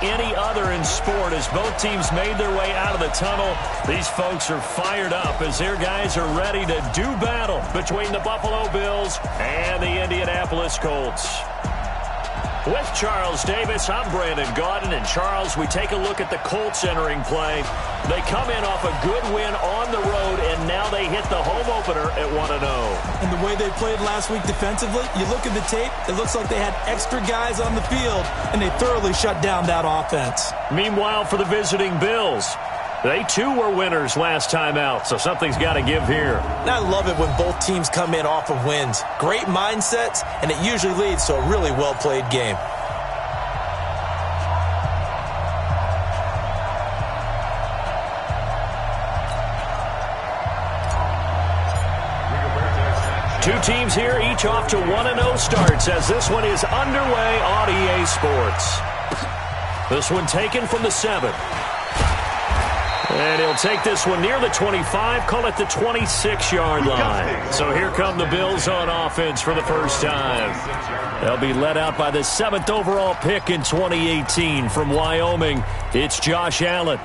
any other in sport. As both teams made their way out of the tunnel, these folks are fired up as their guys are ready to do battle between the Buffalo Bills and the Indianapolis Colts. With Charles Davis, I'm Brandon Gaudin. And Charles, we take a look at the Colts entering play. They come in off a good win on the road, and now they hit the home opener at 1-0. And the way they played last week defensively, you look at the tape, it looks like they had extra guys on the field, and they thoroughly shut down that offense. Meanwhile, for the visiting Bills, they too were winners last time out, so something's got to give here. And I love it when both teams come in off of wins. Great mindsets, and it usually leads to a really well-played game. Two teams here, each off to 1-0 starts as this one is underway on EA Sports. This one taken from the 7. And he'll take this one near the 25, call it the 26-yard line. So here come the Bills on offense for the first time. They'll be led out by the 7th overall pick in 2018 from Wyoming. It's Josh Allen.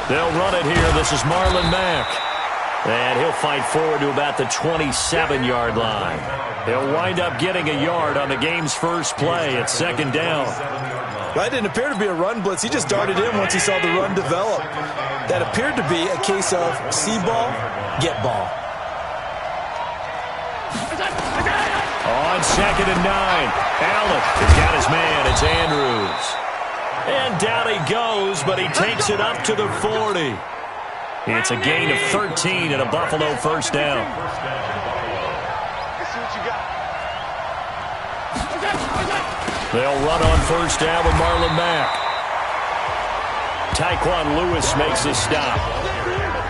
They'll run it here. This is Marlon Mack. And he'll fight forward to about the 27-yard line. He'll wind up getting a yard on the game's first play at second down. That didn't appear to be a run blitz. He just darted in once he saw the run develop. That appeared to be a case of see ball, get ball. On 2nd and 9, Allen has got his man. It's Andrews. And down he goes, but he takes it up to the 40. It's a gain of 13 and a Buffalo first down. They'll run on first down with Marlon Mack. Tyquan Lewis makes the stop.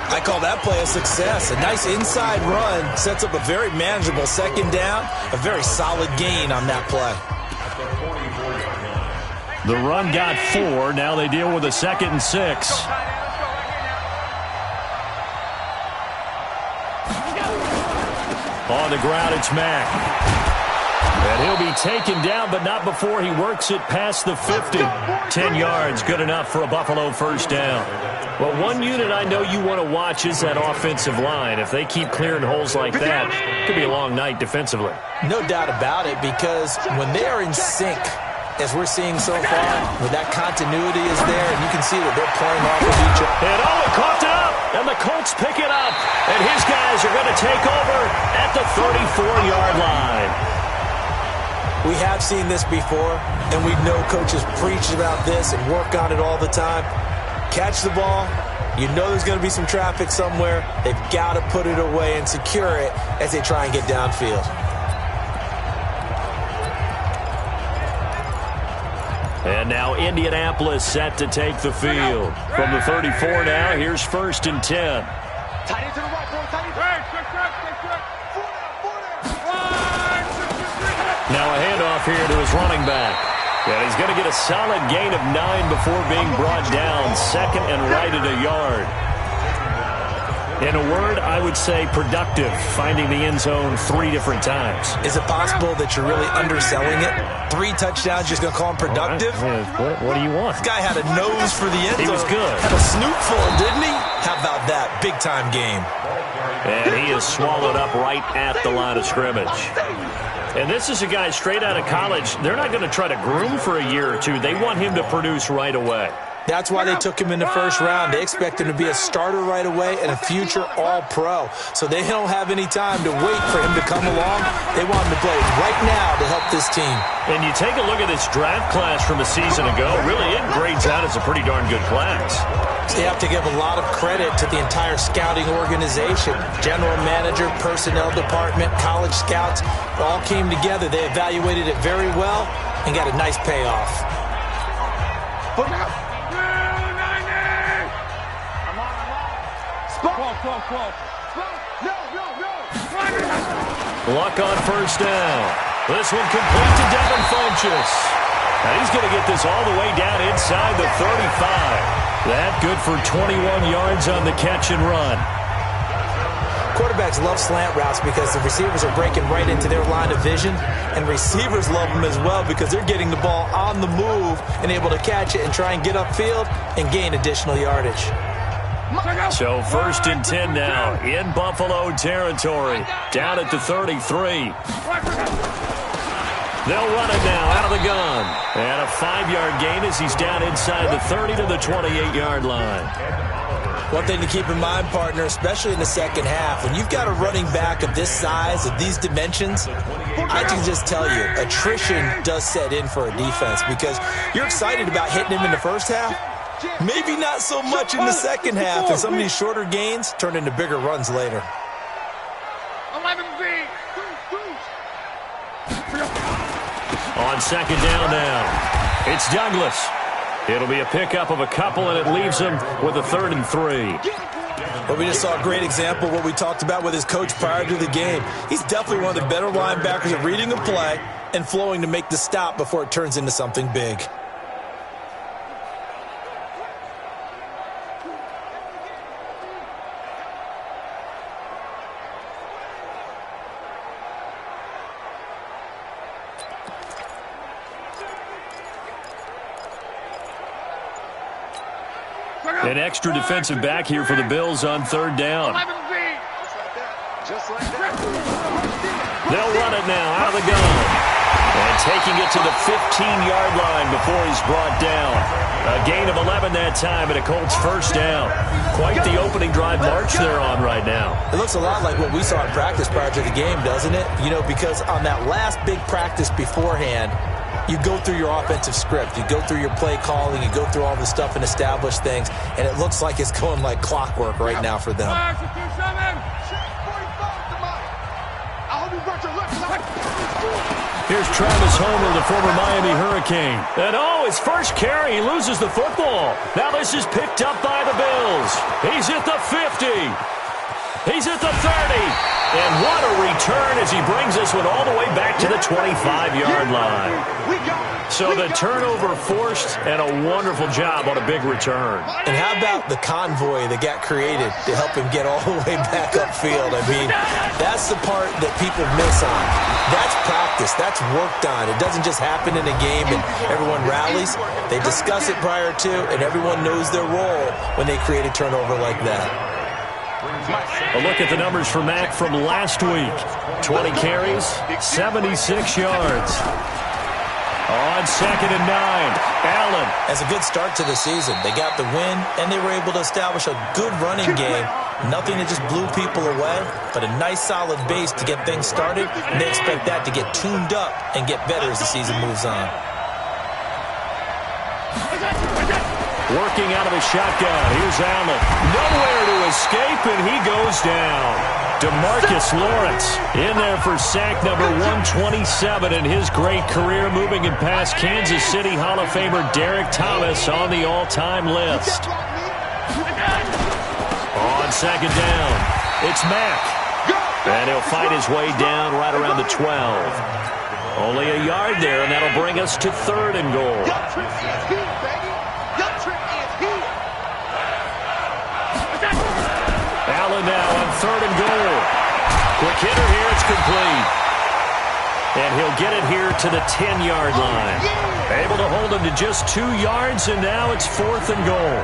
I call that play a success. A nice inside run sets up a very manageable second down. A very solid gain on that play. The run got 4. Now they deal with a 2nd and 6. On the ground, it's Mack. And he'll be taken down, but not before he works it past the 50. 10 yards, good enough for a Buffalo first down. Well, one unit I know you want to watch is that offensive line. If they keep clearing holes like that, it could be a long night defensively. No doubt about it, because when they are in sync, as we're seeing so far, where that continuity is there, and you can see that they're playing off of each other. And he caught it up, and the Colts pick it up, and his guys are going to take over at the 34-yard line. We have seen this before, and we know coaches preach about this and work on it all the time. Catch the ball. You know there's going to be some traffic somewhere. They've got to put it away and secure it as they try and get downfield. And now Indianapolis set to take the field. From the 34 now, here's 1st and 10. Now a handoff here to his running back. And he's going to get a solid gain of 9 before being brought down. 2nd and right at a yard. In a word, I would say productive, finding the end zone 3 different times. Is it possible that you're really underselling it? 3 touchdowns, just going to call him productive? What do you want? This guy had a nose for the end zone. He was good. Had a snootful, didn't he? How about that? Big-time game. And he is swallowed up right at the line of scrimmage. And this is a guy straight out of college. They're not going to try to groom for a year or 2. They want him to produce right away. That's why they took him in the first round. They expect him to be a starter right away and a future all-pro. So they don't have any time to wait for him to come along. They want him to play right now to help this team. And you take a look at this draft class from a season ago. Really, it grades out as a pretty darn good class. They have to give a lot of credit to the entire scouting organization. General manager, personnel department, college scouts, all came together. They evaluated it very well and got a nice payoff. Luck on first down. This one complete to Devin Funchess. Now he's going to get this all the way down inside the 35. That good for 21 yards on the catch and run. Quarterbacks love slant routes because the receivers are breaking right into their line of vision, and receivers love them as well because they're getting the ball on the move and able to catch it and try and get upfield and gain additional yardage. So 1st and 10 now in Buffalo territory, down at the 33. They'll run it now out of the gun. And a 5-yard gain as he's down inside the 30 to the 28-yard line. One thing to keep in mind, partner, especially in the second half, when you've got a running back of this size, of these dimensions, I can just tell you, attrition does set in for a defense because you're excited about hitting him in the first half. Maybe not so much in the second half, and some of these shorter gains turn into bigger runs later. 11B. On 2nd down now, it's Douglas. It'll be a pickup of a couple, and it leaves him with a 3rd and 3. Well, we just saw a great example of what we talked about with his coach prior to the game. He's definitely one of the better linebackers at reading a play and flowing to make the stop before it turns into something big. An extra defensive back here for the Bills on 3rd down. They'll run it now out of the gun. And taking it to the 15-yard line before he's brought down. A gain of 11 that time and a Colts 1st down. Quite the opening drive march they're on right now. It looks a lot like what we saw in practice prior to the game, doesn't it? You know, because on that last big practice beforehand, you go through your offensive script. You go through your play calling. You go through all the stuff and establish things. And it looks like it's going like clockwork right now for them. Here's Travis Homer, the former Miami Hurricane. And his first carry, he loses the football. Now this is picked up by the Bills. He's at the 50. He's at the 30. And what a return as he brings this one all the way back to the 25-yard line. So the turnover forced and a wonderful job on a big return. And how about the convoy that got created to help him get all the way back upfield? I mean, that's the part that people miss on. That's practice. That's worked on. It doesn't just happen in a game and everyone rallies. They discuss it prior to, and everyone knows their role when they create a turnover like that. A look at the numbers for Mack from last week. 20 carries, 76 yards. On 2nd and 9, Allen. As a good start to the season, they got the win, and they were able to establish a good running game. Nothing that just blew people away, but a nice solid base to get things started, and they expect that to get tuned up and get better as the season moves on. Working out of a shotgun. Here's Allen. Nowhere to escape, and he goes down. DeMarcus Lawrence in there for sack number 127 in his great career, moving and past Kansas City Hall of Famer Derek Thomas on the all-time list. On 2nd down, it's Mack. And he'll fight his way down right around the 12. Only a yard there, and that'll bring us to 3rd and goal. Allen now on 3rd and goal. Quick hitter here, it's complete. And he'll get it here to the 10-yard line. Able to hold him to just 2 yards, and now it's 4th and goal.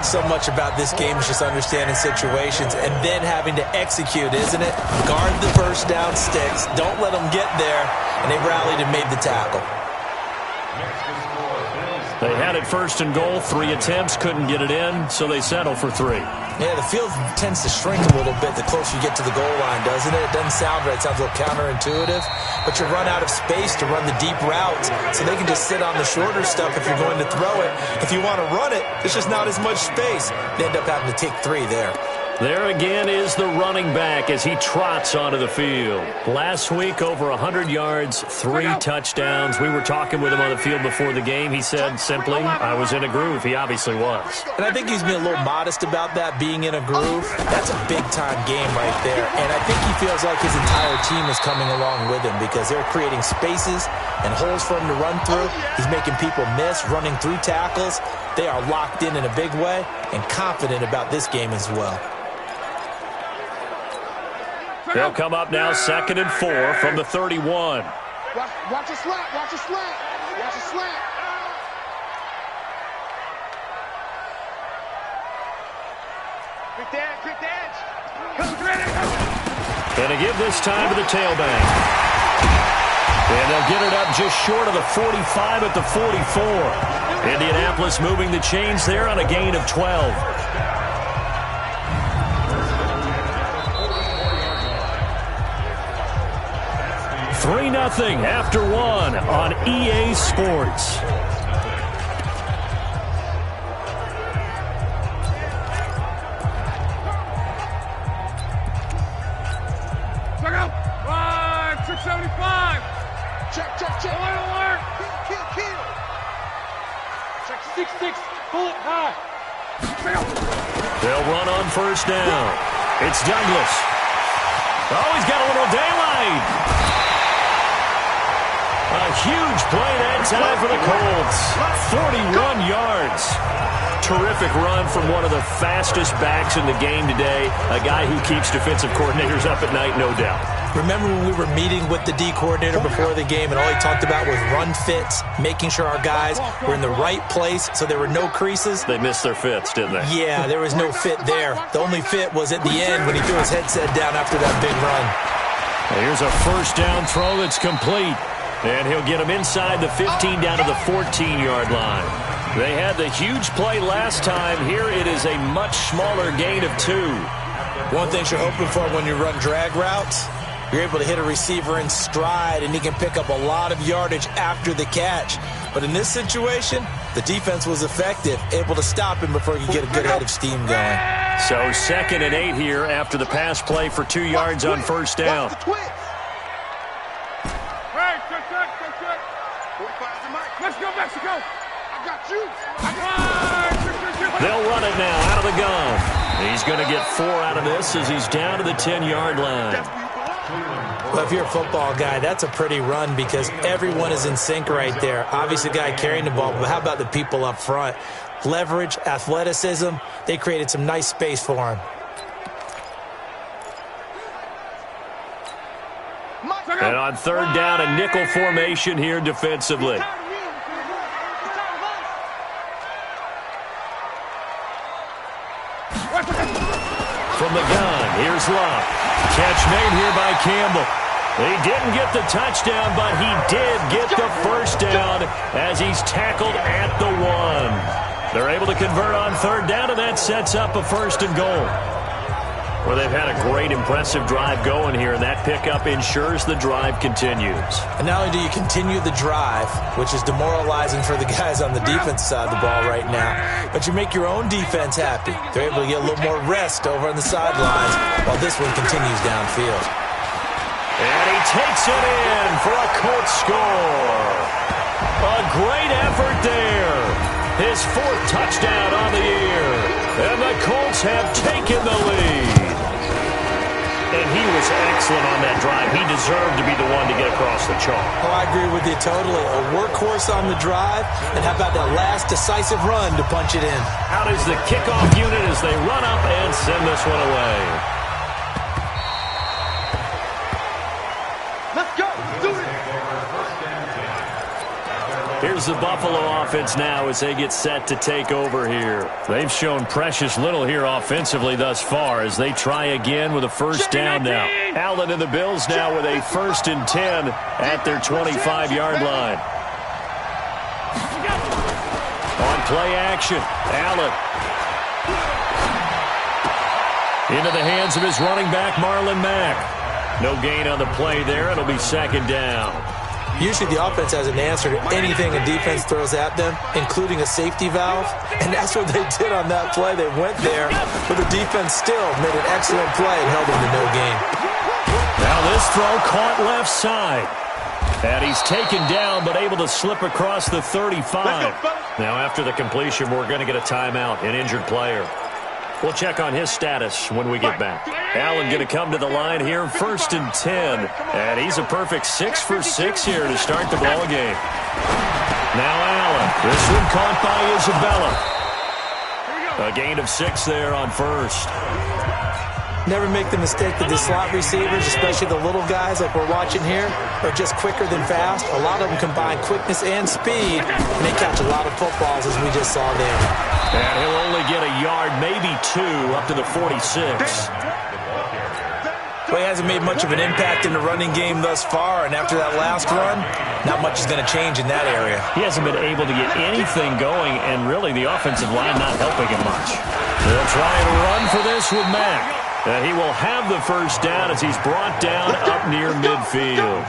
So much about this game is just understanding situations and then having to execute, isn't it? Guard the first down sticks. Don't let them get there. And they rallied and made the tackle. They had it 1st and goal, 3 attempts, couldn't get it in, so they settle for 3. Yeah, the field tends to shrink a little bit the closer you get to the goal line, doesn't it? It doesn't sound right. It sounds a little counterintuitive. But you run out of space to run the deep routes, so they can just sit on the shorter stuff if you're going to throw it. If you want to run it, there's just not as much space. They end up having to take 3 there. There again is the running back as he trots onto the field. Last week, over 100 yards, 3 touchdowns. We were talking with him on the field before the game. He said simply, I was in a groove. He obviously was. And I think he's being a little modest about that, being in a groove. That's a big-time game right there. And I think he feels like his entire team is coming along with him because they're creating spaces and holes for him to run through. He's making people miss, running through tackles. They are locked in a big way and confident about this game as well. They'll come up now 2nd and 4 from the 31. Watch a slant. Watch a slant. Watch a slant. Quick edge. And to give this time to the tailback. And they'll get it up just short of the 45 at the 44. Indianapolis moving the chains there on a gain of 12. Three 0 after one on EA Sports. Check out. 675. Check. Alert. Kill. Check 6-6. Bullet high. Check out. They'll run on first down. It's Douglas. Oh, he's got a little daylight. A huge play that time for the Colts. 41 yards. Terrific run from one of the fastest backs in the game today. A guy who keeps defensive coordinators up at night, no doubt. Remember when we were meeting with the D coordinator before the game and all he talked about was run fits, making sure our guys were in the right place so there were no creases? They missed their fits, didn't they? Yeah, there was no fit there. The only fit was at the end when he threw his headset down after that big run. Here's a first down throw that's complete. And he'll get him inside the 15 down to the 14-yard line. They had the huge play last time. Here it is a much smaller gain of 2. One thing you're hoping for when you run drag routes, you're able to hit a receiver in stride and he can pick up a lot of yardage after the catch. But in this situation, the defense was effective, able to stop him before he could get a good head of steam going. So 2nd and 8 here after the pass play for 2 yards on first down. Let's go, Mexico. I got you. They'll run it now out of the gun. He's going to get 4 out of this as he's down to the 10-yard line. Well, if you're a football guy, that's a pretty run because everyone is in sync right there. Obviously, the guy carrying the ball, but how about the people up front? Leverage, athleticism, they created some nice space for him. And on third down, a nickel formation here defensively. From the gun, here's Love. Catch made here by Campbell. He didn't get the touchdown, but he did get the first down as he's tackled at the 1. They're able to convert on third down, and that sets up a 1st and goal. Well, they've had a great, impressive drive going here, and that pickup ensures the drive continues. And not only do you continue the drive, which is demoralizing for the guys on the defense side of the ball right now, but you make your own defense happy. They're able to get a little more rest over on the sidelines while this one continues downfield. And he takes it in for a Colts score. A great effort there. His 4th touchdown on the year. And the Colts have taken the lead. And he was excellent on that drive. He deserved to be the one to get across the chalk. Oh, I agree with you totally. A workhorse on the drive. And how about that last decisive run to punch it in? Out is the kickoff unit as they run up and send this one away. Let's go. Do it. Here's the Buffalo offense now as they get set to take over here. They've shown precious little here offensively thus far as they try again with a first down now. Allen and the Bills now with a 1st and 10 at their 25-yard line. On play action, Allen. Into the hands of his running back, Marlon Mack. No gain on the play there. It'll be 2nd down. Usually the offense has an answer to anything a defense throws at them, including a safety valve. And that's what they did on that play. They went there, but the defense still made an excellent play and held them to no gain. Now this throw caught left side. And he's taken down, but able to slip across the 35. Now after the completion, we're going to get a timeout, an injured player. We'll check on his status when we get back. Allen going to come to the line here, 1st and 10. And he's a perfect 6 for 6 here to start the ball game. Now Allen. This one caught by Isabella. A gain of 6 there on first. Never make the mistake that the slot receivers, especially the little guys like we're watching here, are just quicker than fast. A lot of them combine quickness and speed, and they catch a lot of footballs, as we just saw there. And he'll only get a yard, maybe 2, up to the 46. Well, he hasn't made much of an impact in the running game thus far, and after that last run, not much is going to change in that area. He hasn't been able to get anything going, and really the offensive line not helping him much. They'll try and run for this with Mack. He will have the first down as he's brought down up near midfield.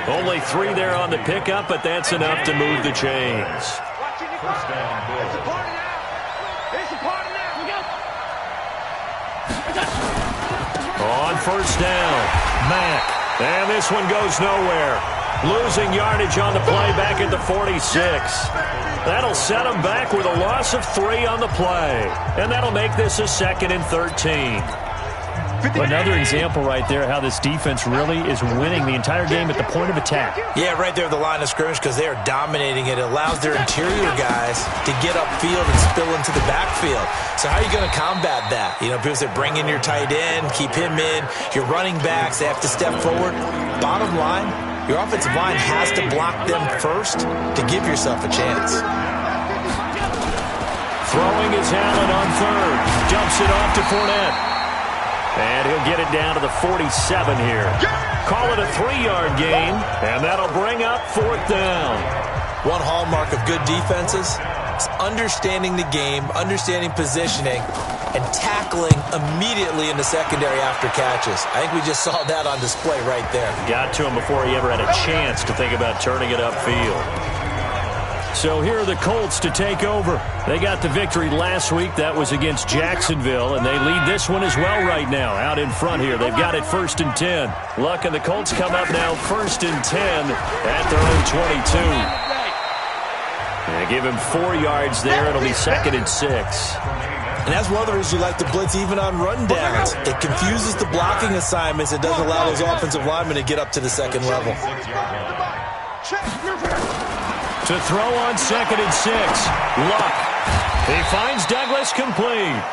Only 3 there on the pickup, but that's enough to move the chains. On first down, Mack. And this one goes nowhere. Losing yardage on the play back at the 46. That'll set him back with a loss of 3 on the play. And that'll make this a 2nd and 13. Another example right there how this defense really is winning the entire game at the point of attack. Yeah, right there at the line of scrimmage because they are dominating it. It allows their interior guys to get upfield and spill into the backfield. So how are you going to combat that? You know, people say bring in your tight end, keep him in. Your running backs, they have to step forward. Bottom line, your offensive line has to block them first to give yourself a chance. Throwing is Allen on 3rd. Dumps it off to Fournette. And he'll get it down to the 47 here. Call it a 3-yard gain, and that'll bring up 4th down. One hallmark of good defenses is understanding the game, understanding positioning, and tackling immediately in the secondary after catches. I think we just saw that on display right there. Got to him before he ever had a chance to think about turning it upfield. So here are the Colts to take over. They got the victory last week. That was against Jacksonville, and they lead this one as well right now. Out in front here, they've got it 1st and 10. Luck and the Colts come up now 1st and 10 at their own 22. They give him 4 yards there. It'll be 2nd and 6. And that's one of the reasons you like to blitz even on rundowns. It confuses the blocking assignments. It doesn't allow those offensive linemen to get up to the 2nd level. To throw on 2nd and 6. Luck. He finds Douglas complete.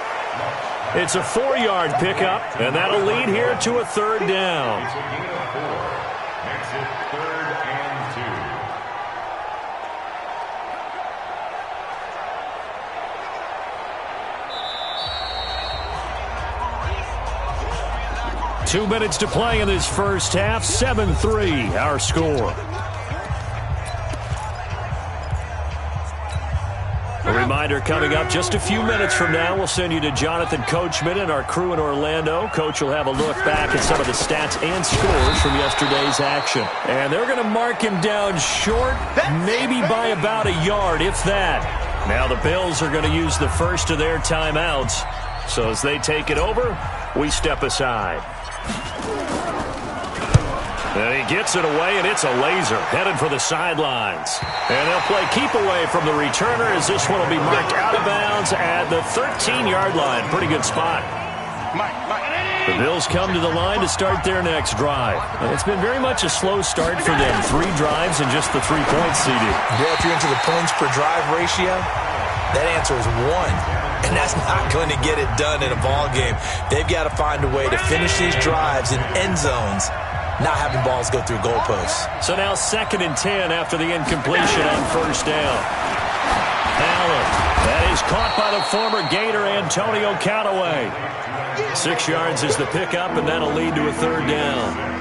It's a 4-yard pickup, and that'll lead here to a 3rd down. Two minutes to play in this first half. 7-3, our score. A reminder coming up just a few minutes from now, we'll send you to Jonathan Coachman and our crew in Orlando. Coach will have a look back at some of the stats and scores from yesterday's action. And they're going to mark him down short, maybe by about a yard, if that. Now the Bills are going to use the first of their timeouts. So as they take it over, we step aside. And he gets it away, and it's a laser headed for the sidelines. And they'll play keep away from the returner as this one will be marked out of bounds at the 13-yard line. Pretty good spot. The Bills come to the line to start their next drive. And it's been very much a slow start for them. 3 drives and just the 3 points, CD. Yeah, if you're into the points per drive ratio, that answer is 1. And that's not going to get it done in a ball game. They've got to find a way to finish these drives in end zones, not having balls go through goalposts. So now 2nd and 10 after the incompletion on 1st down. Allen, that is caught by the former Gator Antonio Callaway. 6 yards is the pickup, and that'll lead to a 3rd down.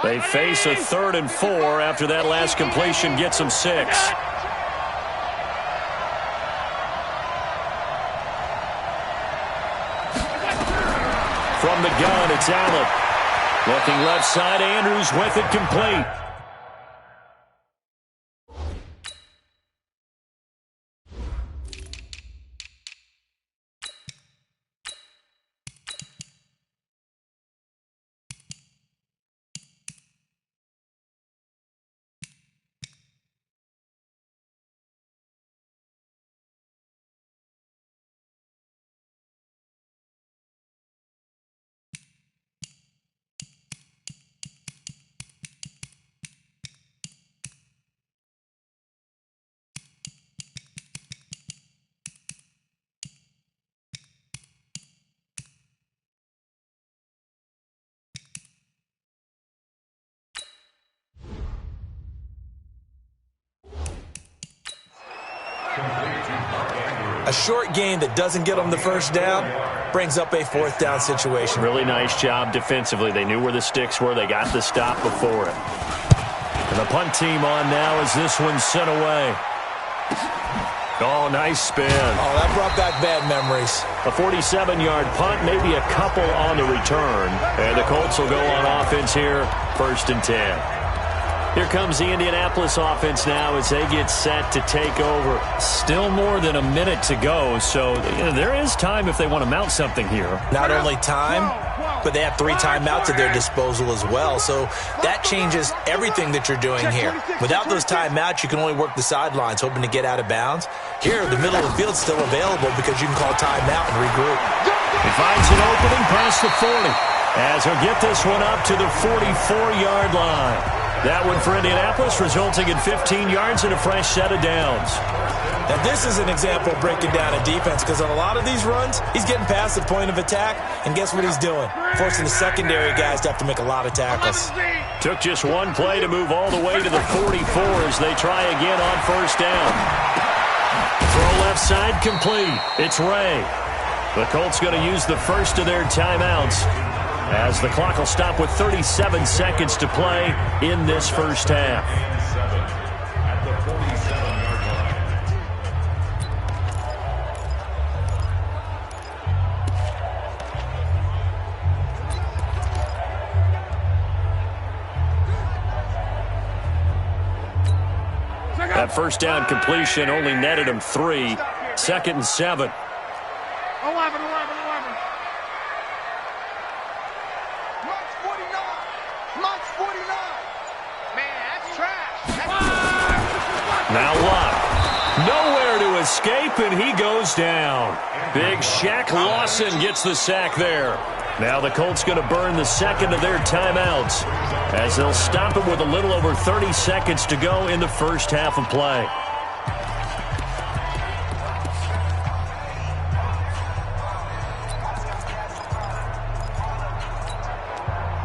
They face a 3rd and 4 after that last completion gets them 6. From the gun, it's Allen. Looking left side, Andrews with it complete. A short gain that doesn't get them the first down brings up a 4th down situation. Really nice job defensively. They knew where the sticks were. They got the stop before it. And the punt team on now as this one's sent away. Oh, nice spin. Oh, that brought back bad memories. A 47-yard punt, maybe a couple on the return. And the Colts will go on offense here, 1st and 10. Here comes the Indianapolis offense now as they get set to take over. Still more than a minute to go, so there is time if they want to mount something here. Not only time, but they have 3 timeouts at their disposal as well, so that changes everything that you're doing here. Without those timeouts, you can only work the sidelines, hoping to get out of bounds. Here, the middle of the field is still available because you can call timeout and regroup. He finds an opening past the 40, as he'll get this one up to the 44-yard line. That one for Indianapolis, resulting in 15 yards and a fresh set of downs. Now, this is an example of breaking down a defense because on a lot of these runs, he's getting past the point of attack, and guess what he's doing? Forcing the secondary guys to have to make a lot of tackles. Took just one play to move all the way to the 44 as they try again on 1st down. Throw left side complete. It's Ray. The Colts going to use the first of their timeouts, as the clock will stop with 37 seconds to play in this first half. That 1st down completion only netted him 3. 2nd and 7. 11. Now Luck. Nowhere to escape, and he goes down. Big Shaq Lawson gets the sack there. Now the Colts going to burn the 2nd of their timeouts, as they'll stop it with a little over 30 seconds to go in the first half of play.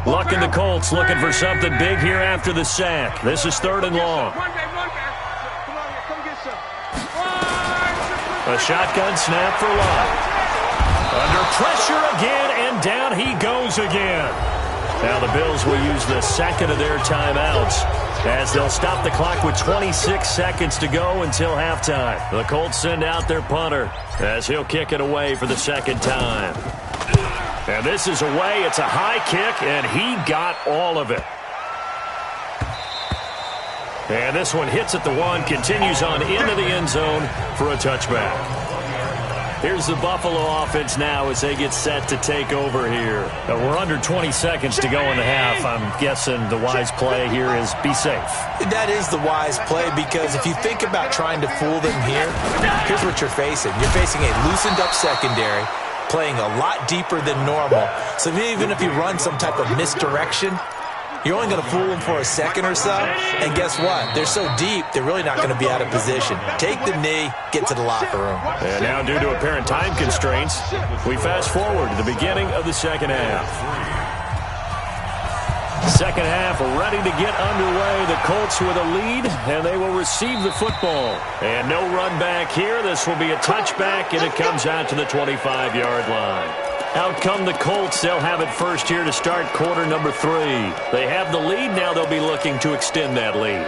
Luck and the Colts looking for something big here after the sack. This is 3rd and long. A shotgun snap for Luck. Under pressure again, and down he goes again. Now the Bills will use the 2nd of their timeouts, as they'll stop the clock with 26 seconds to go until halftime. The Colts send out their punter, as he'll kick it away for the 2nd time. And this is away. It's a high kick, and he got all of it. And this one hits at the 1, continues on into the end zone for a touchback. Here's the Buffalo offense now as they get set to take over here. We're under 20 seconds to go in the half. I'm guessing the wise play here is be safe. That is the wise play, because if you think about trying to fool them here, here's what you're facing. You're facing a loosened up secondary, playing a lot deeper than normal. So even if you run some type of misdirection, you're only going to fool them for a second or so. And guess what? They're so deep, they're really not going to be out of position. Take the knee, get to the locker room. And now, due to apparent time constraints, we fast forward to the beginning of the 2nd half. 2nd half ready to get underway. The Colts with a lead, and they will receive the football. And no run back here. This will be a touchback, and it comes out to the 25-yard line. Out come the Colts. They'll have it first here to start quarter number 3. They have the lead. Now they'll be looking to extend that lead.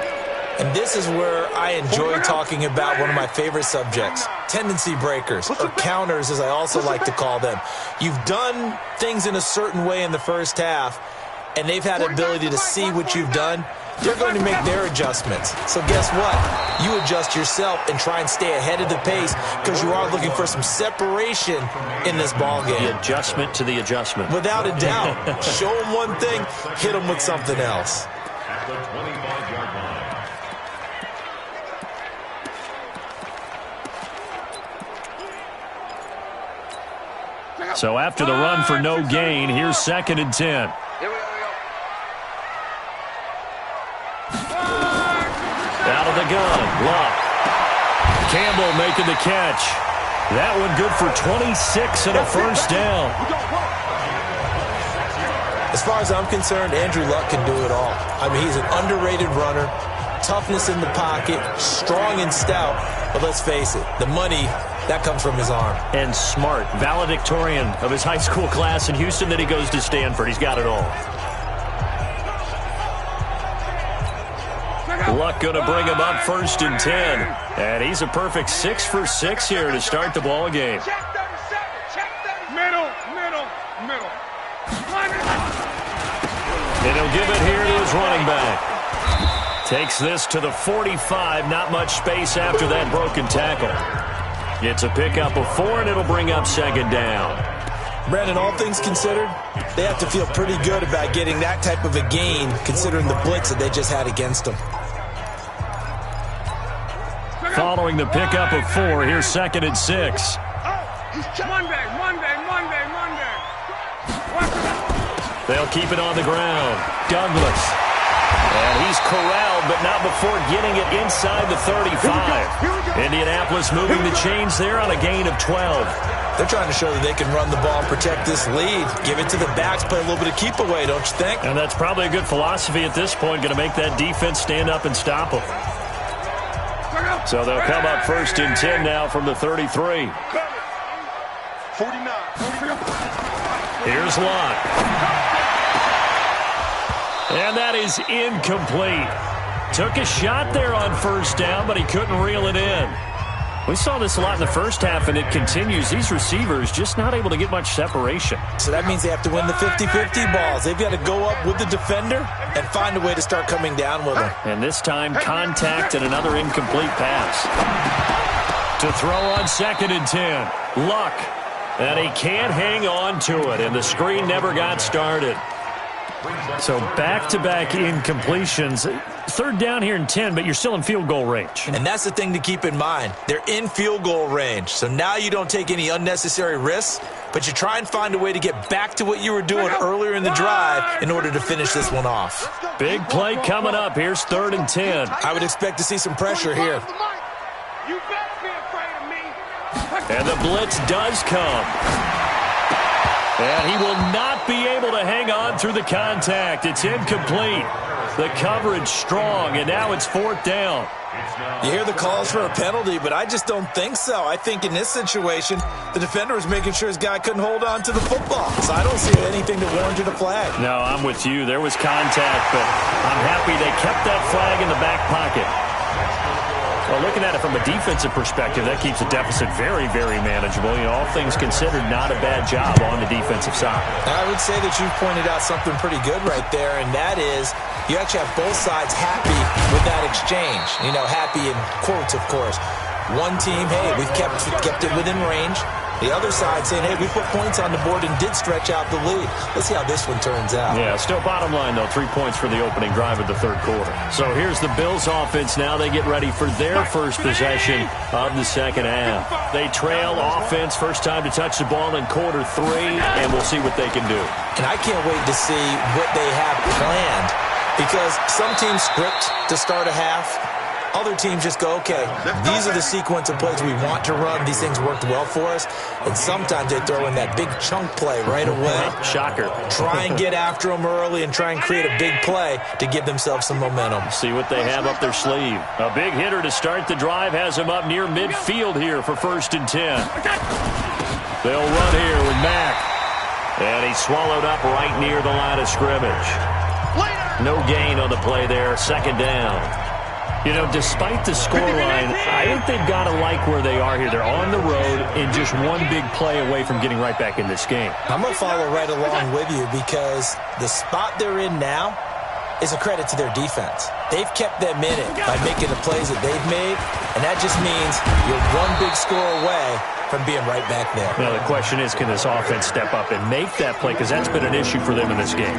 And this is where I enjoy talking about one of my favorite subjects, tendency breakers, or counters as I also like to call them. You've done things in a certain way in the first half, and they've had the ability to see what you've done. They're going to make their adjustments. So guess what? You adjust yourself and try and stay ahead of the pace, because you are looking for some separation in this ball game. The adjustment to the adjustment. Without a doubt. Show them one thing, hit them with something else. At the 25-yard line. So after the run for no gain, here's 2nd and 10. Out of the gun, Luck. Campbell making the catch. That one good for 26 and a first down. As far as I'm concerned, Andrew Luck can do it all. I mean, he's an underrated runner, toughness in the pocket, strong and stout. But let's face it, the money That comes from his arm. And smart, valedictorian of his high school class in Houston, then he goes to Stanford. He's got it all. Luck going to bring him up 1st and 10. And he's a perfect 6 for 6 here to start the ball game. Middle. And he'll give it here to his running back. Takes this to the 45. Not much space after that broken tackle. It's a pickup of 4, and it'll bring up 2nd down. Brandon, all things considered, they have to feel pretty good about getting that type of a gain, considering the blitz that they just had against them. Following the pickup of 4, here's 2nd and 6. Monday. They'll keep it on the ground. Douglas. And he's corralled, but not before getting it inside the 35. Indianapolis moving the chains there on a gain of 12. They're trying to show that they can run the ball and protect this lead. Give it to the backs, play a little bit of keep away, don't you think? And that's probably a good philosophy at this point, going to make that defense stand up and stop them. So they'll come up 1st and 10 now from the 33. 49. Here's Lott. And that is incomplete. Took a shot there on 1st down, but he couldn't reel it in. We saw this a lot in the first half, and it continues. These receivers just not able to get much separation. So that means they have to win the 50-50 balls. They've got to go up with the defender and find a way to start coming down with them. And this time, contact and another incomplete pass. To throw on 2nd and 10. Luck. And he can't hang on to it, and the screen never got started. So back-to-back incompletions. 3rd down here and 10, but you're still in field goal range. And that's the thing to keep in mind. They're in field goal range. So now you don't take any unnecessary risks, but you try and find a way to get back to what you were doing earlier in the drive in order to finish this one off. Big play coming up. Here's 3rd and 10. I would expect to see some pressure here. You better be afraid of me. And the blitz does come. And he will not be able to hang on through the contact. It's incomplete. The coverage strong, and now it's 4th down. You hear the calls for a penalty, but I just don't think so. I think in this situation, the defender was making sure his guy couldn't hold on to the football. So I don't see anything that warranted a flag. No, I'm with you. There was contact, but I'm happy they kept that flag in the back pocket. Well, looking at it from a defensive perspective, that keeps the deficit very, very manageable. You know, all things considered, not a bad job on the defensive side. I would say that you've pointed out something pretty good right there, and that is you actually have both sides happy with that exchange. You know, happy in quotes, of course. One team, hey, we've kept it within range. The other side saying, hey, we put points on the board and did stretch out the lead. Let's see how this one turns out. Yeah, still bottom line, though, 3 points for the opening drive of the 3rd quarter. So here's the Bills offense now. They get ready for their first possession of the 2nd half. They trail offense, first time to touch the ball in quarter 3, and we'll see what they can do. And I can't wait to see what they have planned, because some teams script to start a half. Other teams just go, okay, these are the sequence of plays we want to run. These things worked well for us. And sometimes they throw in that big chunk play right away. Shocker. Try and get after them early and try and create a big play to give themselves some momentum. See what they have up their sleeve. A big hitter to start the drive has him up near midfield here for 1st and 10. They'll run here with Mack. And he's swallowed up right near the line of scrimmage. No gain on the play there. 2nd down. You know, despite the scoreline, I think they've got to like where they are here. They're on the road and just one big play away from getting right back in this game. I'm going to follow right along with you, because the spot they're in now is a credit to their defense. They've kept them in it by making the plays that they've made, and that just means you're one big score away from being right back there. Now, the question is, can this offense step up and make that play? Because that's been an issue for them in this game.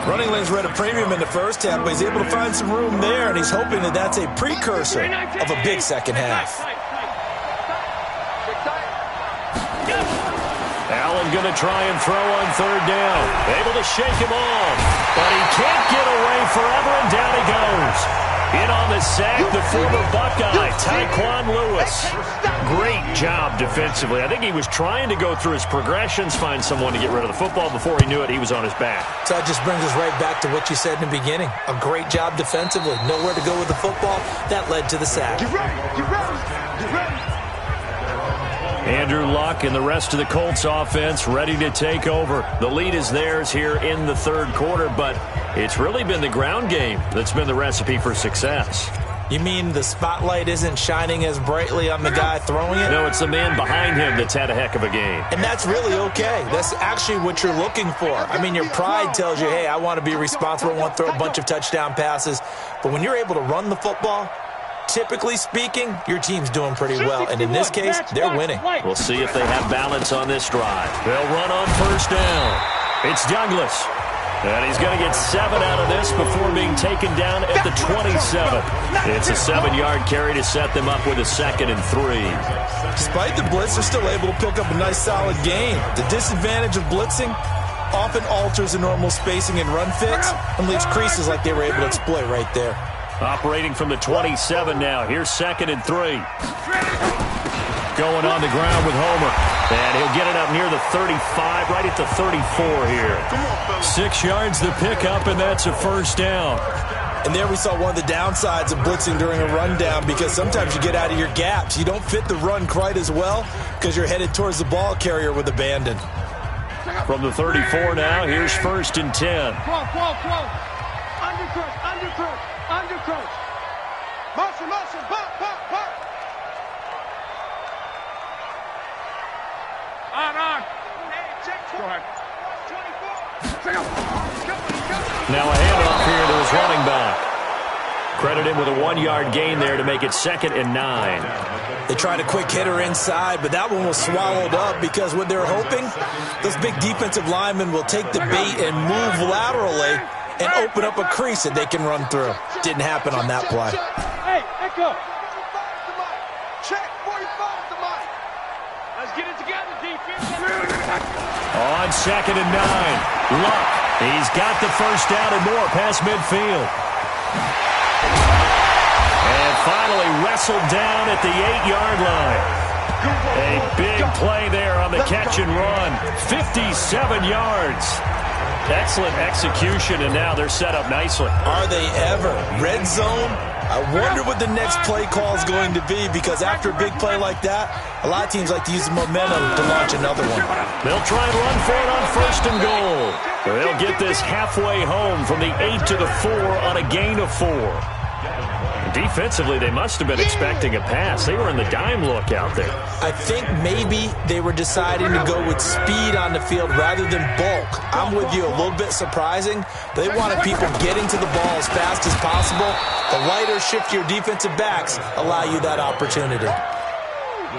Running lanes were at a premium in the first half, but he's able to find some room there, and he's hoping that that's a precursor of a big 2nd half. Allen going to try and throw on 3rd down. Able to shake him off, but he can't get away forever, and down he goes. In on the sack, the former Buckeye, Tyquan Lewis. Great job defensively. I think he was trying to go through his progressions, find someone to get rid of the football. Before he knew it, he was on his back. So that just brings us right back to what you said in the beginning. A great job defensively. Nowhere to go with the football. That led to the sack. Get ready. Get ready. Get ready. Andrew Luck and the rest of the Colts offense ready to take over. The lead is theirs here in the third quarter, but it's really been the ground game that's been the recipe for success. You mean the spotlight isn't shining as brightly on the guy throwing it? No, it's the man behind him that's had a heck of a game. And that's really okay. That's actually what you're looking for. I mean, your pride tells you, hey, I want to be responsible, I want to throw a bunch of touchdown passes. But when you're able to run the football, typically speaking, your team's doing pretty well. And in this case, they're winning. We'll see if they have balance on this drive. They'll run on first down. It's Douglas. And he's going to get 7 out of this before being taken down at the 27. It's a 7-yard carry to set them up with a 2nd and 3. Despite the blitz, they're still able to pick up a nice solid gain. The disadvantage of blitzing often alters the normal spacing and run fits and leaves creases like they were able to exploit right there. Operating from the 27 now. Here's 2nd and 3. Going on the ground with Homer. And he'll get it up near the 35, right at the 34 here. 6 yards the pickup, and that's a first down. And there we saw one of the downsides of blitzing during a rundown, because sometimes you get out of your gaps. You don't fit the run quite as well because you're headed towards the ball carrier with abandon. From the 34 now, here's 1st and 10. Close. Undercross. Motion. Pop. On. Go ahead. 24. Now a handoff here to his running back. Credit him with a 1-yard gain there to make it 2nd and 9. They tried a quick hitter inside, but that one was swallowed up because what they're hoping, those big defensive linemen will take the bait and move laterally and open up a crease that they can run through. Didn't happen on that play. Hey, echo. Check 45 to Mike. Let's get it together, defense. On 2nd and 9. Luck. He's got the first down and more past midfield. And finally wrestled down at the 8-yard line. A big play there on the catch and run. 57 yards. Excellent execution, and now they're set up nicely. Are they ever? Red zone? I wonder what the next play call is going to be, because after a big play like that, a lot of teams like to use the momentum to launch another one. They'll try and run for it on 1st and goal. They'll get this halfway home from the 8 to the 4 on a gain of 4. Defensively, they must have been expecting a pass. They were in the dime look out there. I think maybe they were deciding to go with speed on the field rather than bulk. I'm with you, a little bit surprising. They wanted people getting to the ball as fast as possible. The lighter, shiftier defensive backs allow you that opportunity.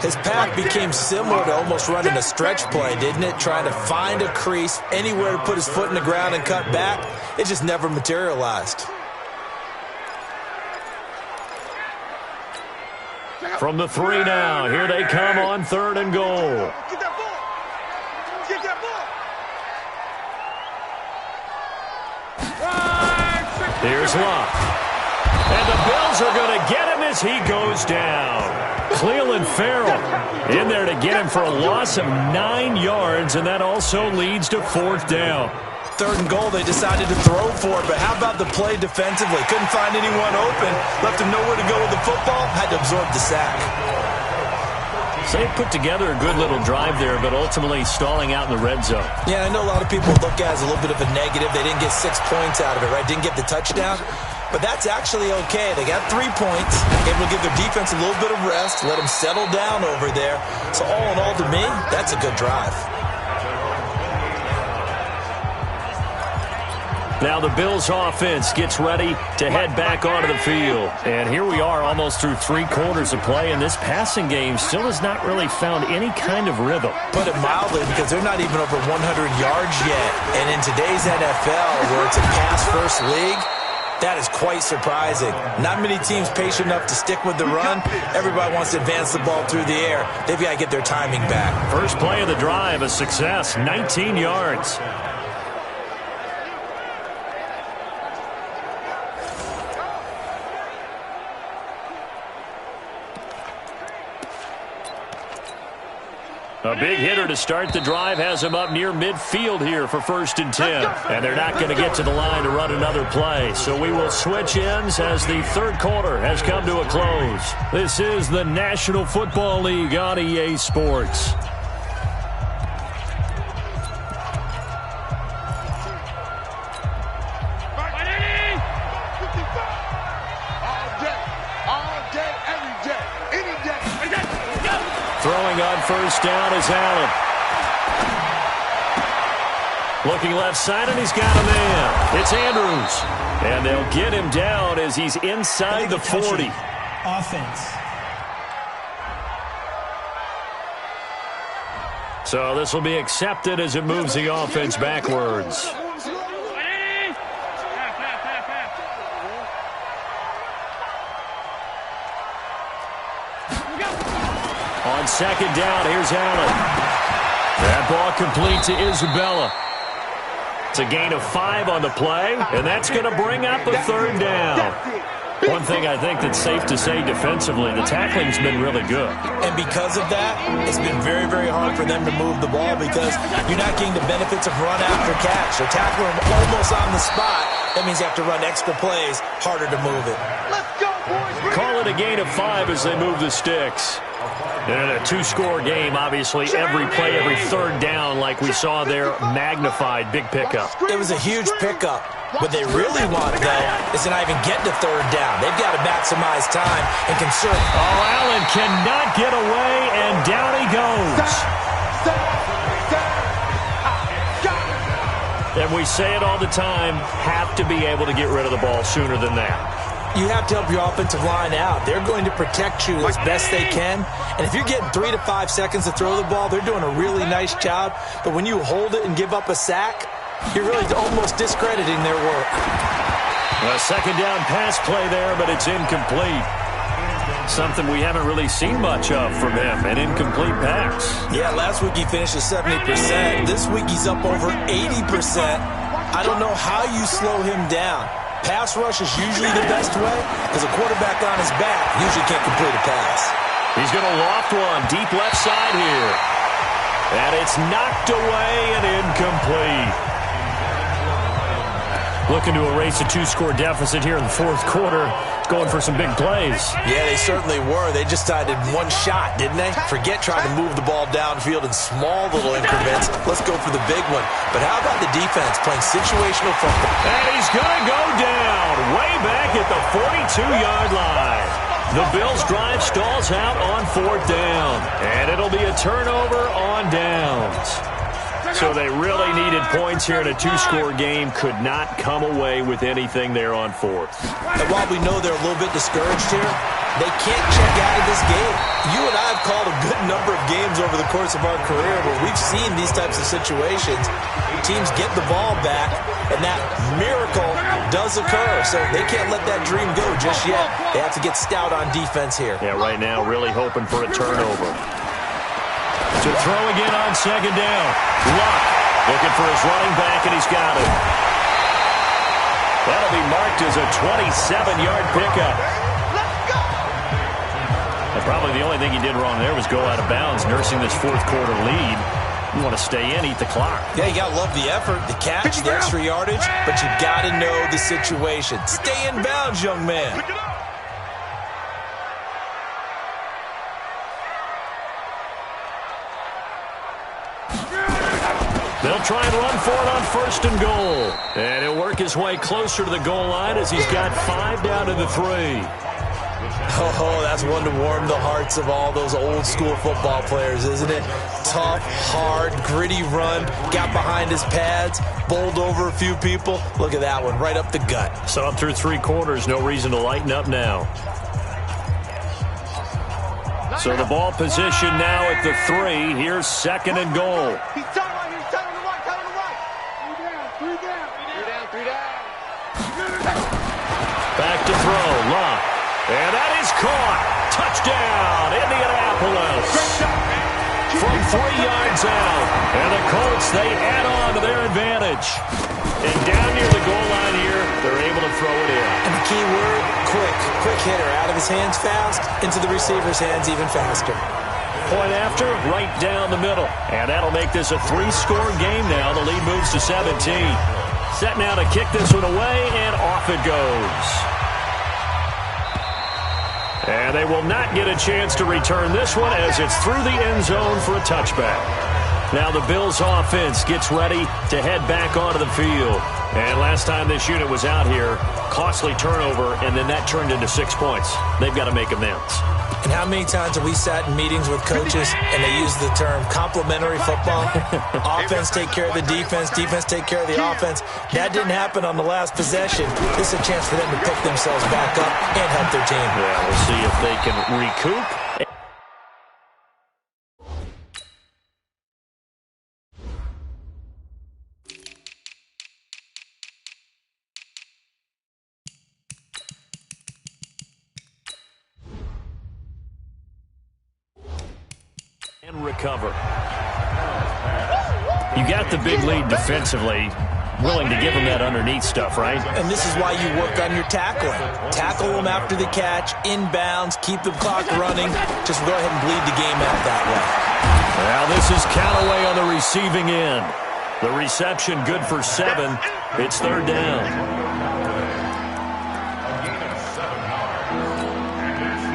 His path became similar to almost running a stretch play, didn't it? Trying to find a crease, anywhere to put his foot in the ground and cut back. It just never materialized. From the 3 now, here they come on 3rd and goal. Get that ball. Here's Luck. And the Bills are going to get him as he goes down. Cleveland Farrell in there to get him for a loss of 9 yards, and that also leads to 4th down. 3rd and goal, they decided to throw for it, but how about the play defensively? Couldn't find anyone open, left him nowhere to go with the football, had to absorb the sack. So they put together a good little drive there, but ultimately stalling out in the red zone. Yeah, I know a lot of people look at it as a little bit of a negative. They didn't get 6 points out of it, right? Didn't get the touchdown. But that's actually okay. They got 3 points, able to give their defense a little bit of rest, let them settle down over there. So all in all, to me, that's a good drive. Now the Bills offense gets ready to head back onto the field. And here we are almost through 3 quarters of play, and this passing game still has not really found any kind of rhythm. Put it mildly, because they're not even over 100 yards yet. And in today's NFL, where it's a pass-first league, that is quite surprising. Not many teams patient enough to stick with the run. Everybody wants to advance the ball through the air. They've got to get their timing back. First play of the drive, a success, 19 yards. A big hitter to start the drive has him up near midfield here for 1st and 10. And they're not going to get to the line to run another play. So we will switch ends as the 3rd quarter has come to a close. This is the National Football League on EA Sports. Throwing on 1st down is Allen. Looking left side, and he's got a man. It's Andrews. And they'll get him down as he's inside the 40. Offense. So this will be accepted as it moves the offense backwards. On 2nd down, here's Allen. That ball complete to Isabella. It's a gain of 5 on the play, and that's going to bring up a 3rd down. One thing I think that's safe to say defensively, the tackling's been really good. And because of that, it's been very, very hard for them to move the ball because you're not getting the benefits of run after catch. They're tackling them almost on the spot. That means you have to run extra plays, harder to move it. Let's go, boys. Call it a gain of 5 as they move the sticks. In a 2-score game, obviously, every play, every 3rd down, like we saw there, magnified, big pickup. It was a huge pickup. What they really want, though, is to not even get to 3rd down. They've got to maximize time and conserve. Oh, Allen cannot get away, and down he goes. And we say it all the time, have to be able to get rid of the ball sooner than that. You have to help your offensive line out. They're going to protect you as best they can. And if you're getting 3 to 5 seconds to throw the ball, they're doing a really nice job. But when you hold it and give up a sack, you're really almost discrediting their work. A 2nd down pass play there, but it's incomplete. Something we haven't really seen much of from him, an incomplete pass. Yeah, last week he finished at 70%. This week he's up over 80%. I don't know how you slow him down. Pass rush is usually the best way because a quarterback on his back usually can't complete a pass. He's going to loft one deep left side here. And it's knocked away and incomplete. Looking to erase a 2-score deficit here in the 4th quarter. Going for some big plays. Yeah, they certainly were. They just decided one shot, didn't they? Forget trying to move the ball downfield in small little increments. Let's go for the big one. But how about the defense playing situational football? And he's going to go down way back at the 42-yard line. The Bills' drive stalls out on 4th down. And it'll be a turnover on downs. So they really needed points here in a 2-score game. Could not come away with anything there on 4th. And while we know they're a little bit discouraged here, they can't check out of this game. You and I have called a good number of games over the course of our career where we've seen these types of situations. Teams get the ball back, and that miracle does occur. So they can't let that dream go just yet. They have to get stout on defense here. Yeah, right now really hoping for a turnover. To throw again on 2nd down. Luck looking for his running back, and he's got it. That'll be marked as a 27-yard pickup. And probably the only thing he did wrong there was go out of bounds, nursing this 4th quarter lead. You want to stay in, eat the clock. Yeah, you got to love the effort, the catch, the extra yardage, but you got to know the situation. Stay in bounds, young man. They'll try and run for it on 1st and goal. And he'll work his way closer to the goal line as he's got 5 down to the 3. Oh, that's one to warm the hearts of all those old school football players, isn't it? Tough, hard, gritty run, got behind his pads, bowled over a few people. Look at that one, right up the gut. So up through 3 quarters, no reason to lighten up now. So the ball position now at the 3. Here's 2nd and goal. He's tight right here. He's tight on the right. Tight on the right. 3 down. 3 down. Back to throw. Luck. And that is caught. Touchdown, Indianapolis. From 3 yards out. And the Colts, they add on to their advantage. And down near the goal line here, they're able to throw it in. And the key word, quick. Quick hitter. Out of his hands fast, into the receiver's hands even faster. Point after, right down the middle. And that'll make this a 3-score game now. The lead moves to 17. Set now to kick this one away, and off it goes. And they will not get a chance to return this one as it's through the end zone for a touchback. Now the Bills offense gets ready to head back onto the field. And last time this unit was out here, costly turnover, and then that turned into 6 points. They've got to make amends. And how many times have we sat in meetings with coaches and they use the term complementary football? Offense take care of the defense, defense take care of the offense. That didn't happen on the last possession. This is a chance for them to pick themselves back up and help their team. Yeah, we'll see if they can recoup. And recover. You got the big lead defensively. Willing to give them that underneath stuff, right? And this is why you work on your tackling. Tackle them after the catch, inbounds, keep the clock running. Just go ahead and bleed the game out that way. Now this is Callaway on the receiving end. The reception good for 7. It's 3rd down.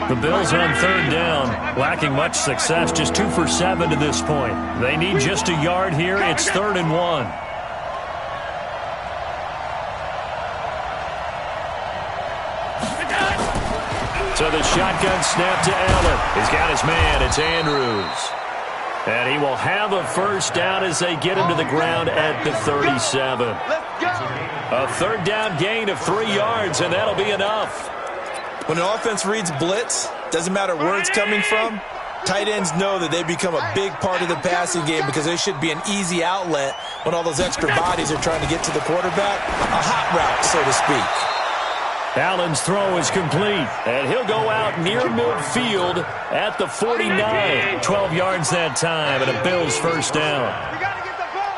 The Bills on 3rd down, lacking much success, just 2 for 7 to this point. They need just a yard here. It's 3rd and 1. So the shotgun snap to Allen. He's got his man. It's Andrews. And he will have a first down as they get him to the ground at the 37. A 3rd down gain of 3 yards, and that'll be enough. When an offense reads blitz, doesn't matter where it's coming from, tight ends know that they become a big part of the passing game because they should be an easy outlet when all those extra bodies are trying to get to the quarterback. A hot route, so to speak. Allen's throw is complete, and he'll go out near midfield at the 49. 12 yards that time, and a Bills first down.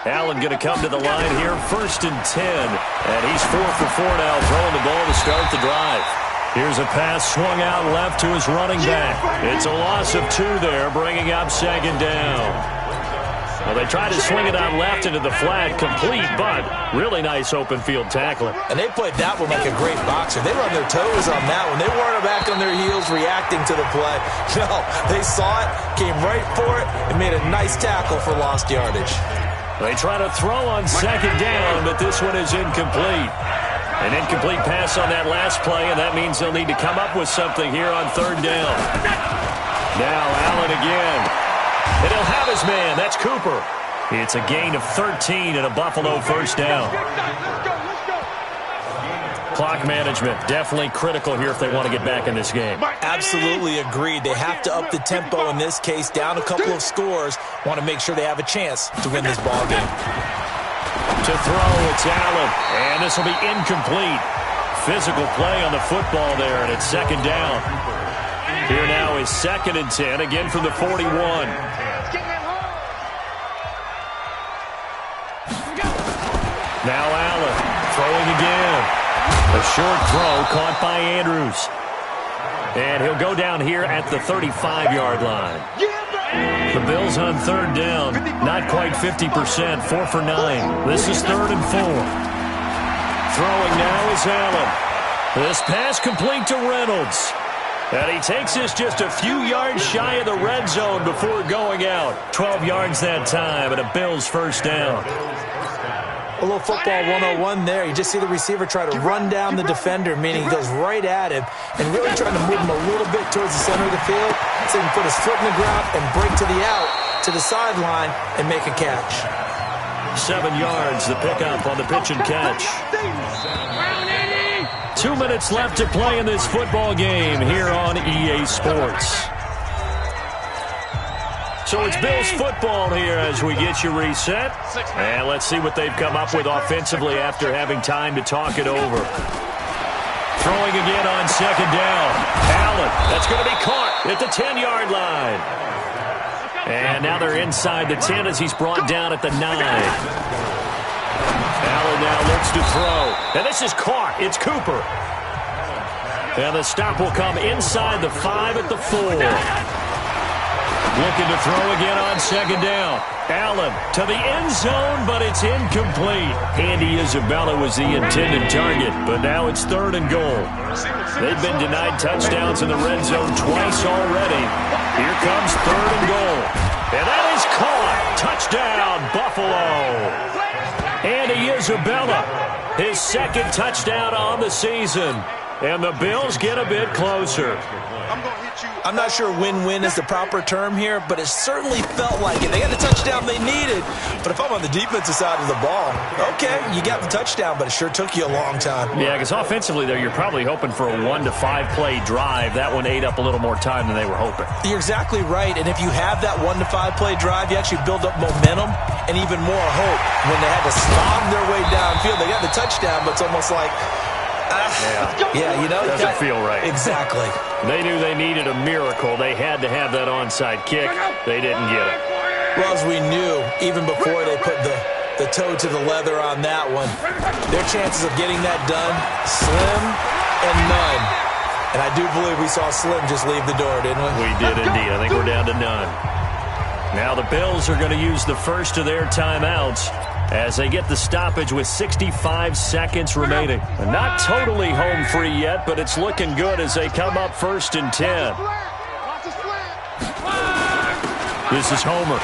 Allen going to come to the line here, 1st and 10, and he's 4 for 4 now, throwing the ball to start the drive. Here's a pass swung out left to his running back. It's a loss of 2 there, bringing up 2nd down. Well, they tried to swing it out left into the flat, complete, but really nice open field tackling. And they played that one like a great boxer. They were on their toes on that one. They weren't back on their heels reacting to the play. No, they saw it, came right for it, and made a nice tackle for lost yardage. They try to throw on 2nd down, but this one is incomplete. An incomplete pass on that last play, and that means they'll need to come up with something here on 3rd down. Now Allen again. And he'll have his man. That's Cooper. It's a gain of 13 and a Buffalo first down. Clock management, definitely critical here if they want to get back in this game. Absolutely agreed. They have to up the tempo in this case, down a couple of scores. Want to make sure they have a chance to win this ball game. To throw, it's Allen, and this will be incomplete. Physical play on the football there, and it's 2nd down. Here now is 2nd and 10, again from the 41. Now Allen, throwing again. A short throw caught by Andrews. And he'll go down here at the 35-yard line. The Bills on 3rd down, not quite 50%, 4 for 9. This is 3rd and 4. Throwing now is Allen. This pass complete to Reynolds. And he takes this just a few yards shy of the red zone before going out. 12 yards that time, and a Bills first down. A little football 101 there. You just see the receiver try to run down the defender, meaning he goes right at him, and really trying to move him a little bit towards the center of the field so he can put his foot in the ground and break to the out, to the sideline, and make a catch. 7 yards, the pickup on the pitch and catch. 2 minutes left to play in this football game here on EA Sports. So it's Bills football here as we get you reset. And let's see what they've come up with offensively after having time to talk it over. Throwing again on 2nd down. Allen, that's going to be caught at the 10-yard line. And now they're inside the 10 as he's brought down at the 9. Allen now looks to throw. And this is caught. It's Cooper. And the stop will come inside the 5 at the 4. Looking to throw again on second down. Allen to the end zone, but it's incomplete. Andy Isabella was the intended target, but now it's 3rd and goal. They've been denied touchdowns in the red zone twice already. Here comes 3rd and goal. And that is caught. Touchdown, Buffalo. Andy Isabella, his 2nd touchdown on the season. And the Bills get a bit closer. I'm not sure win-win is the proper term here, but it certainly felt like it. They got the touchdown they needed, but if I'm on the defensive side of the ball, okay, you got the touchdown, but it sure took you a long time. Yeah, because offensively there, you're probably hoping for a 1 to 5 play drive. That one ate up a little more time than they were hoping. You're exactly right, and if you have that 1 to 5 play drive, you actually build up momentum and even more hope. When they had to slob their way downfield, they got the touchdown, but it's almost like, yeah, you know, doesn't feel right. Exactly. They knew they needed a miracle. They had to have that onside kick. They didn't get it. Well, as we knew, even before they put the toe to the leather on that one, their chances of getting that done, slim and none. And I do believe we saw Slim just leave the door, didn't we? We did indeed. I think we're down to none. Now the Bills are going to use the first of their timeouts as they get the stoppage with 65 seconds remaining. Not totally home free yet, but it's looking good as they come up 1st and 10. This is Homer.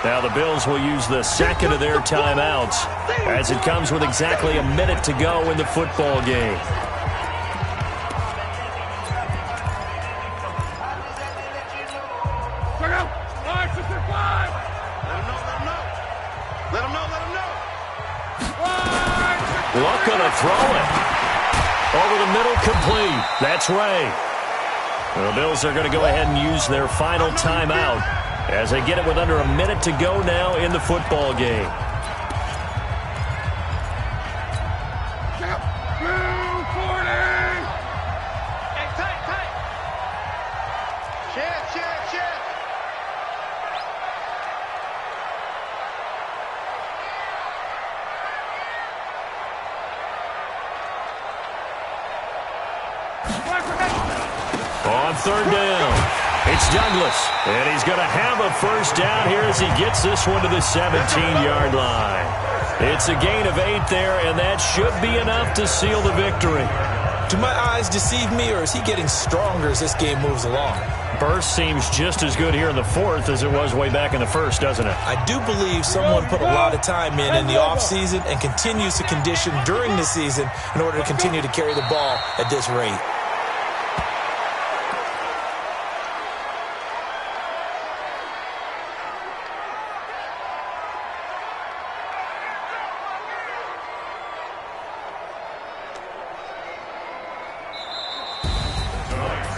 Now the Bills will use the 2nd of their timeouts as it comes with exactly a minute to go in the football game. Looking to throw it. Over the middle, complete. That's Ray. The Bills are going to go ahead and use their final timeout as they get it with under a minute to go now in the football game. On 3rd down, it's Douglas, and he's going to have a first down here as he gets this one to the 17-yard line. It's a gain of 8 there, and that should be enough to seal the victory. Do my eyes deceive me, or is he getting stronger as this game moves along? Burst seems just as good here in the 4th as it was way back in the 1st, doesn't it? I do believe someone put a lot of time in the offseason and continues to condition during the season in order to continue to carry the ball at this rate.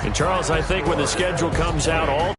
And Charles, I think when the schedule comes out, all